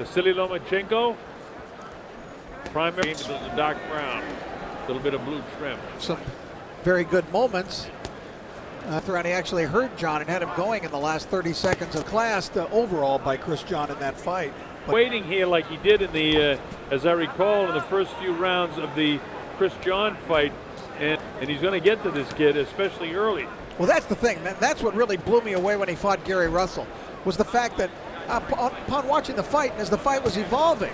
Vasiliy Lomachenko, primary into the dark brown, a little bit of blue trim. Some very good moments. And he actually hurt John and had him going in the last 30 seconds of class overall by Chris John in that fight. But waiting here like he did in the, as I recall, in the first few rounds of the Chris John fight, and he's going to get to this kid, especially early. Well, that's the thing. That's what really blew me away when he fought Gary Russell, was the fact that upon watching the fight, and as the fight was evolving,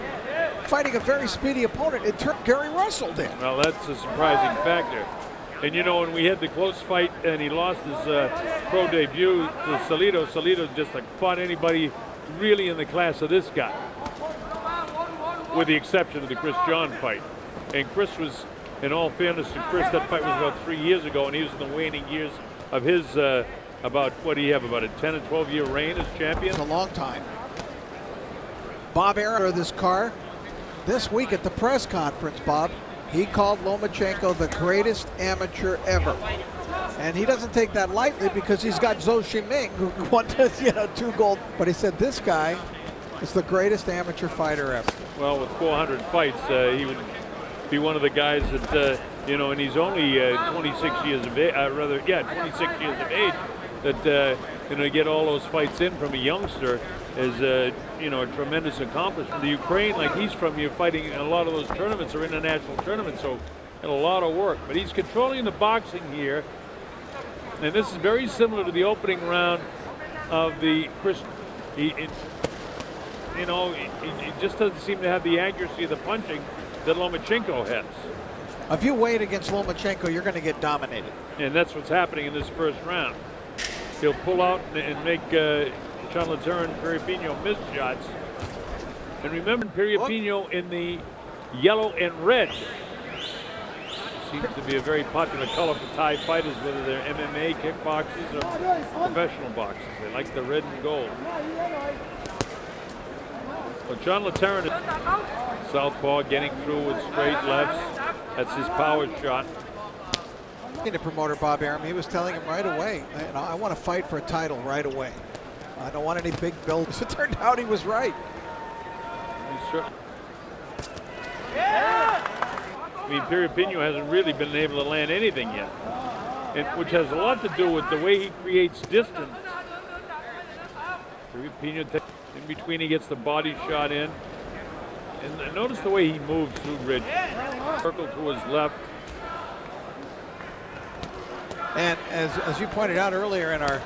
fighting a very speedy opponent, it turned Gary Russell in. Well, that's a surprising factor. And you know, when we had the close fight and he lost his pro debut to Salido, Salido just like fought anybody really in the class of this guy, with the exception of the Chris John fight. And Chris was, in all fairness to Chris, that fight was about 3 years ago, and he was in the waning years of his, about, what do you have, about a 10 or 12 year reign as champion? It's a long time. Bob Arum of this car, this week at the press conference, Bob, he called Lomachenko the greatest amateur ever. And he doesn't take that lightly because he's got Zhou Shiming, who won 2 gold. But he said this guy is the greatest amateur fighter ever. Well, with 400 fights, he would be one of the guys that, you know, and he's only 26 years of age, 26 years of age, that, you know, to get all those fights in from a youngster is, you know, a tremendous accomplishment. The Ukraine, like he's from, you're fighting in a lot of those tournaments are international tournaments, so and a lot of work. But he's controlling the boxing here, and this is very similar to the opening round of the Chris. He just doesn't seem to have the accuracy of the punching that Lomachenko has. If you wait against Lomachenko, you're going to get dominated. And that's what's happening in this first round. He'll pull out and make Chanlater and Peripino miss shots. And remember, Peripino in the yellow and red seems to be a very popular color for Thai fighters, whether they're MMA, kickboxers, or professional boxers. They like the red and gold. Well, Chanlater, southpaw, getting through with straight lefts. That's his power shot. The promoter Bob Arum, he was telling him right away, I want to fight for a title right away. I don't want any big builds. It turned out he was right. Sure. I mean, Peripino hasn't really been able to land anything yet, which has a lot to do with the way he creates distance. Peripino, in between, he gets the body shot in. And notice the way he moves through Ridge. Circle to his left. And as you pointed out earlier in our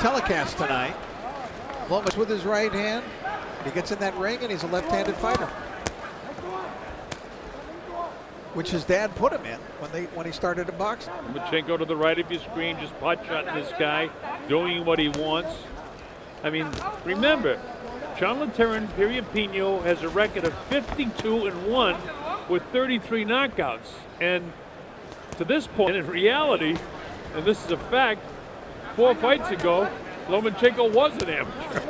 telecast tonight, Lomas with his right hand, he gets in that ring and he's a left-handed fighter, which his dad put him in when he started to box. Lomachenko to the right of your screen, just pot shotting this guy, doing what he wants. I mean, remember, Chanlater Peripino has a record of 52-1 with 33 knockouts, and to this point, in reality, and this is a fact, 4 fights ago, Lomachenko was an amateur.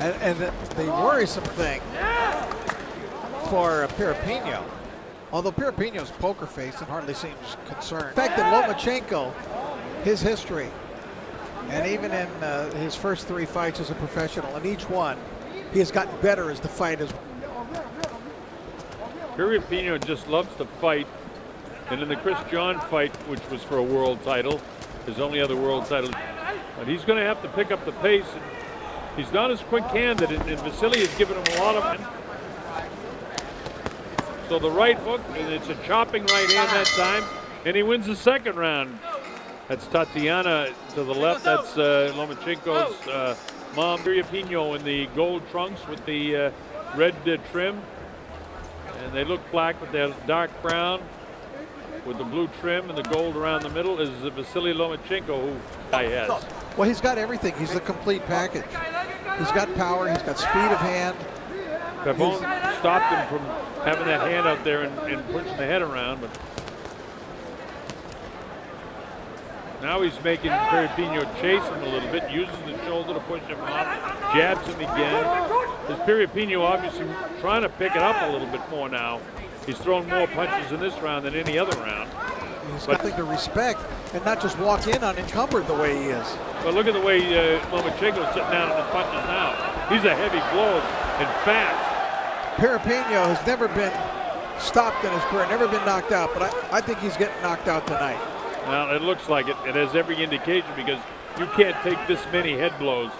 And the worrisome thing for Peripino, although Peripino's poker face and hardly seems concerned, the fact that Lomachenko, his history, and even in his first 3 fights as a professional, in each one, he has gotten better as the fight has. Peripino just loves to fight. And in the Chris John fight, which was for a world title, his only other world title, but he's going to have to pick up the pace. And he's not as quick-handed, and Vasiliy has given him a lot of. So the right hook, and it's a chopping right hand that time, and he wins the second round. That's Tatiana to the left. That's Lomachenko's mom. Peripino in the gold trunks with the red trim, and they look black with their dark brown, with the blue trim and the gold around the middle is Vasiliy Lomachenko, who he has. Well, he's got everything. He's the complete package. He's got power. He's got speed of hand. Pavone stopped him from having that hand out there and pushing the head around, but now he's making Peripino chase him a little bit, uses the shoulder to push him off, jabs him again. As Peripino obviously trying to pick it up a little bit more now. He's thrown more punches in this round than any other round. He's got something to respect and not just walk in unencumbered the way he is. But look at the way Lomachenko's sitting down on his punches now. He's a heavy blow. and fast. Perepino has never been stopped in his career, never been knocked out, but I think he's getting knocked out tonight. Well, it looks like it. It has every indication because you can't take this many head blows.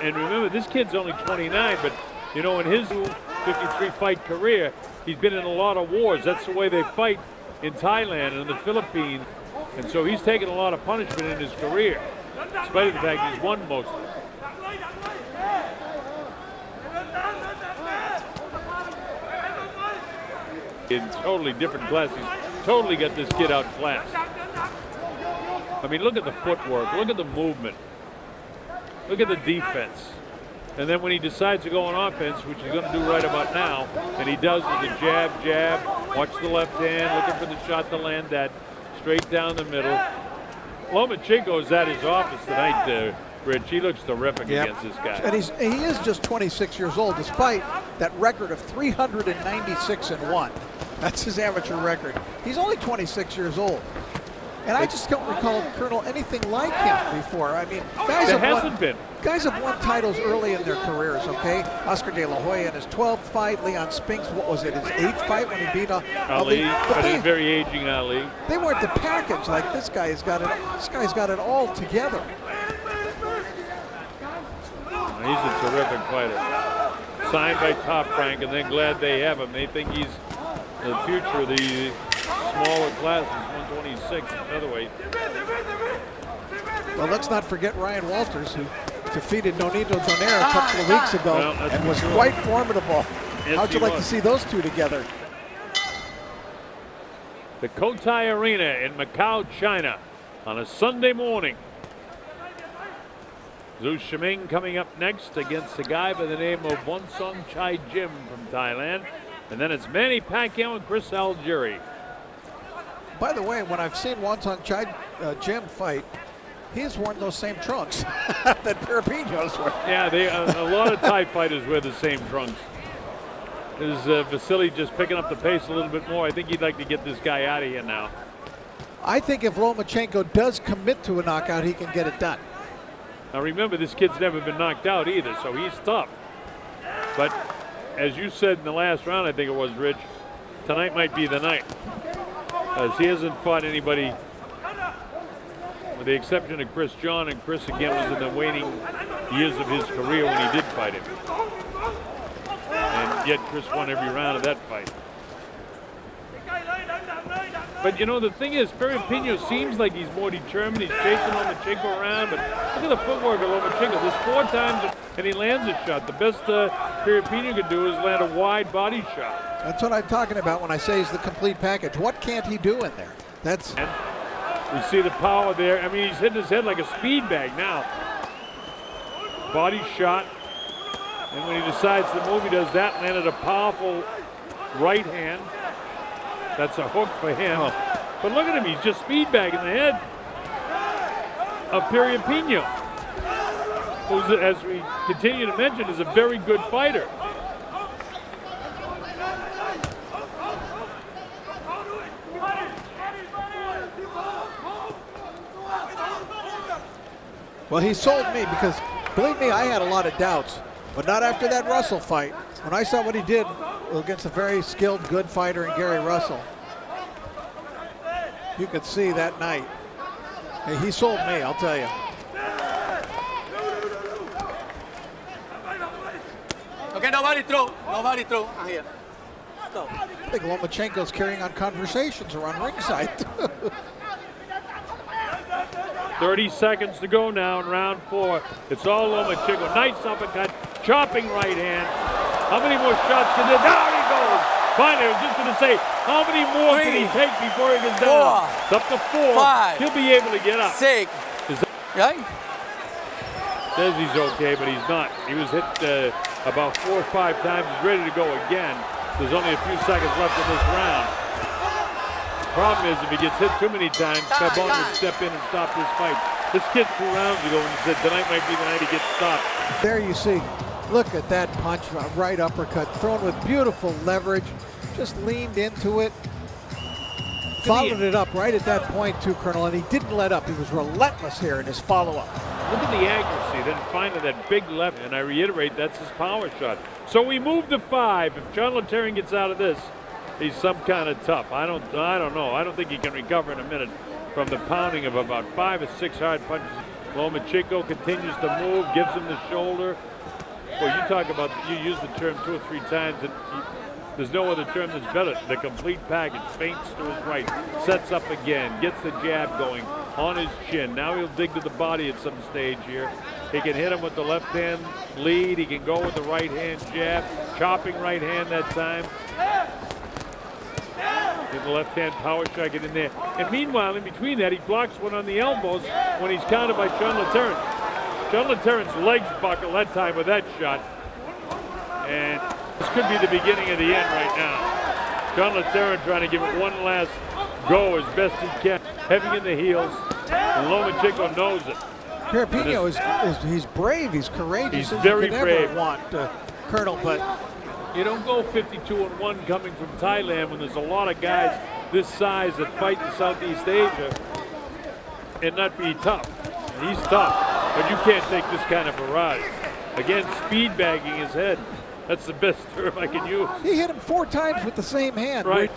And remember, this kid's only 29, but you know, in his 53 fight career, he's been in a lot of wars. That's the way they fight in Thailand and in the Philippines. And so he's taken a lot of punishment in his career, despite the fact he's won most of it. In totally different classes, totally got this kid outclassed. I mean, look at the footwork, look at the movement, look at the defense. And then when he decides to go on offense, which he's going to do right about now, and he does with the jab, jab, watch the left hand, looking for the shot to land that straight down the middle. Lomachenko is at his office tonight, Rich. He looks terrific against this guy. And he is just 26 years old, despite that record of 396-1. That's his amateur record. He's only 26 years old. And I just don't recall, Colonel, anything like him before. I mean, guys have won titles early in their careers, okay? Oscar De La Hoya in his 12th fight, Leon Spinks, what was it, his 8th fight when he beat Ali? But he's very aging Ali. They weren't the package like this guy has got it. This guy's got it all together. He's a terrific fighter. Signed by Top Rank, and then glad they have him. They think he's the future of the smaller classes, 126 featherweight. Well, let's not forget Ryan Walters, who defeated Nonito Donaire a couple of weeks ago and was quite formidable. Yes, how'd you like to see those two together? The Cotai Arena in Macau, China, on a Sunday morning. Zhu Shiming coming up next against a guy by the name of Wonsong Chai Jim from Thailand. And then it's Manny Pacquiao and Chris Algieri. By the way, when I've seen Wonsong Chai Jim fight, he's worn those same trunks that Perepino's wear. Yeah, a lot of Thai fighters wear the same trunks. Is Vasiliy just picking up the pace a little bit more? I think he'd like to get this guy out of here now. I think if Lomachenko does commit to a knockout, he can get it done. Now remember, this kid's never been knocked out either, so he's tough. But as you said in the last round, I think it was, Rich, tonight might be the night. As he hasn't fought anybody, with the exception of Chris John, and Chris again was in the waning years of his career when he did fight him. And yet Chris won every round of that fight. But you know, the thing is, Perepino seems like he's more determined. He's chasing Lomachenko around, but look at the footwork of Lomachenko. There's 4 times and he lands a shot. The best Perepino can do is land a wide body shot. That's what I'm talking about when I say he's the complete package. What can't he do in there? And we see the power there. I mean, he's hitting his head like a speed bag now. Body shot. And when he decides to move, he does that. Landed a powerful right hand. That's a hook for him. But look at him, he's just speed bagging the head of Perepino, who, as we continue to mention, is a very good fighter. Well, he sold me because, believe me, I had a lot of doubts, but not after that Russell fight. When I saw what he did against a very skilled, good fighter in Gary Russell, you could see that night. Hey, he sold me, I'll tell you. Okay, nobody throw. Nobody throw. Here. Stop. I think Lomachenko's carrying on conversations around ringside. 30 seconds to go now in round 4. It's all Lomachenko. Nice uppercut, chopping right hand. How many more shots can there? There he goes. Finally, I was just going to say, how many more can he take before he gets down? It's up to 4. 5. He'll be able to get up. 6. Right? Says he's okay, but he's not. He was hit about 4 or 5 times. He's ready to go again. There's only a few seconds left in this round. The problem is if he gets hit too many times, Carbone would step in and stop this fight. This kid 2 rounds ago and said tonight might be the night he gets stopped. There you see, look at that punch, right uppercut, thrown with beautiful leverage, just leaned into it. Followed it up right at that point too, Colonel, and he didn't let up. He was relentless here in his follow-up. Look at the accuracy, then finally that big left, and I reiterate, that's his power shot. So we move to 5. If John Lateran gets out of this, he's some kind of tough. I don't know. I don't think he can recover in a minute from the pounding of about 5 or 6 hard punches. Lomachenko continues to move, gives him the shoulder. Well, you talk about, you use the term 2 or 3 times, and there's no other term that's better. The complete package, feints to his right, sets up again, gets the jab going on his chin. Now he'll dig to the body at some stage here. He can hit him with the left hand lead. He can go with the right hand jab, chopping right hand that time. Get the left hand power shot, get in there. And meanwhile, in between that, he blocks one on the elbows when he's countered by John Lateran. John Lateran's legs buckle that time with that shot. And this could be the beginning of the end right now. John Lateran trying to give it one last go as best he can. Heavy in the heels, and Lomachenko knows it. Carapino he's brave, he's courageous. He's very brave. Ever want Colonel, but you don't go 52-1 coming from Thailand when there's a lot of guys this size that fight in Southeast Asia and not be tough. He's tough, but you can't take this kind of barrage. Again, speed bagging his head. That's the best term I can use. He hit him 4 times with the same hand. Right.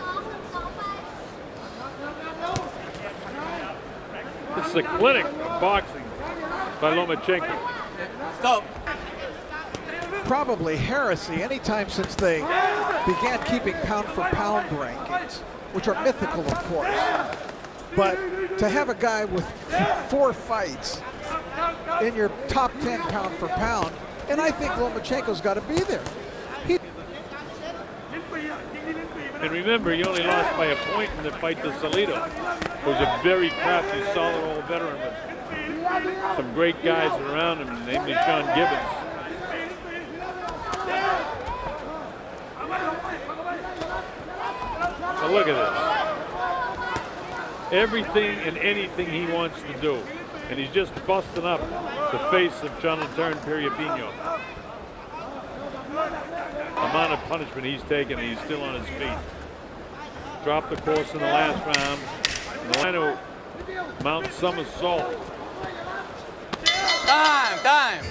It's a clinic of boxing by Lomachenko. Stop. Probably heresy anytime since they began keeping pound-for-pound rankings, which are mythical, of course. But to have a guy with 4 fights in your top 10 pound-for-pound, and I think Lomachenko's got to be there. And remember, he only lost by a point in the fight to Salido, who's a very crafty, solid old veteran with some great guys around him, namely Sean Gibbons. But look at this. Everything and anything he wants to do. And he's just busting up the face of Jonathan Perepino. Amount of punishment he's taken, and he's still on his feet. Dropped the course in the last round. Milano mounts some assault. Time.